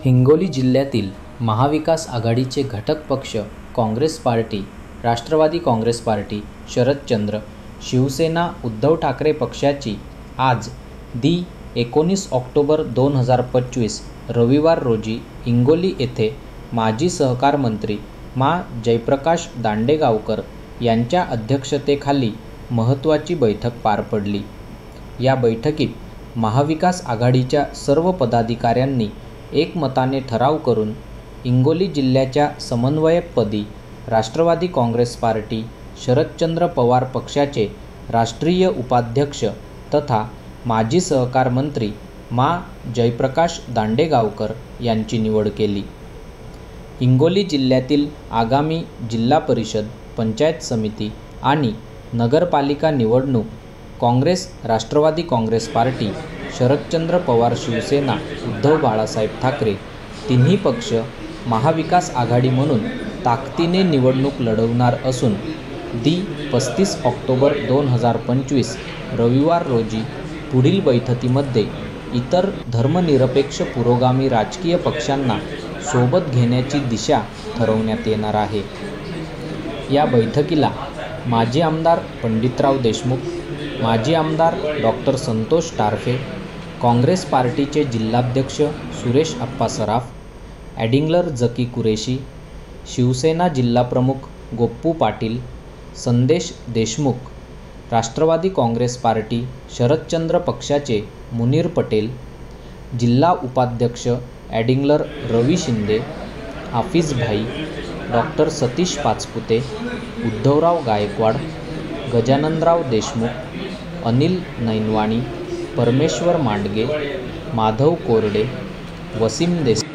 हिंगोली जिल्ह्यातील महाविकास आघाडीचे घटक पक्ष काँग्रेस पार्टी, राष्ट्रवादी काँग्रेस पार्टी, शरदचंद्र, शिवसेना, उद्धव ठाकरे पक्षाची आज दि 19 ऑक्टोबर 2025 रविवार रोजी हिंगोली येथे माजी सहकार मंत्री मा. जयप्रकाश दांडेगावकर यांच्या अध्यक्षतेखाली महत्त्वाची बैठक पार पडली. या बैठकीत महाविकास आघाडीच्या सर्व पदाधिकाऱ्यांनी एकमताने ठराव करून हिंगोली जिल्ह्याच्या समन्वयकपदी राष्ट्रवादी काँग्रेस पार्टी, शरदचंद्र पवार पक्षाचे राष्ट्रीय उपाध्यक्ष तथा माजी सहकार मंत्री मा. जयप्रकाश दांडेगावकर यांची निवड केली. हिंगोली जिल्ह्यातील आगामी जिल्हा परिषद, पंचायत समिती आणि नगरपालिका निवडणूक काँग्रेस, राष्ट्रवादी काँग्रेस पार्टी, शरदचंद्र पवार शिवसेना, उद्धव बाळासाहेब ठाकरे तिन्ही पक्ष महाविकास आघाडी म्हणून ताकदीने निवडणूक लढवणार असून दि. 35 ऑक्टोबर 2025 रविवार रोजी पुढील बैठकीमध्ये इतर धर्मनिरपेक्ष पुरोगामी राजकीय पक्षांना सोबत घेण्याची दिशा ठरवण्यात येणार आहे. या बैठकीला माजी आमदार पंडितराव देशमुख, माजी आमदार डॉ. संतोष टारफे, काँग्रेस पार्टीचे जिल्हाध्यक्ष सुरेश आप्पा सराफ, ॲडिंग्लर जकी कुरेशी, शिवसेना जिल्हाप्रमुख गोप्पू पाटील, संदेश देशमुख, राष्ट्रवादी काँग्रेस पार्टी, शरदचंद्र पक्षाचे मुनीर पटेल, जिल्हा उपाध्यक्ष ॲडिंग्लर रवी शिंदे, हाफिज भाई, डॉ. सतीश पाचपुते, उद्धवराव गायकवाड, गजाननराव देशमुख, अनिल नैनवाणी, परमेश्वर मांडगे, माधव कोरडे, वसीम देसाई,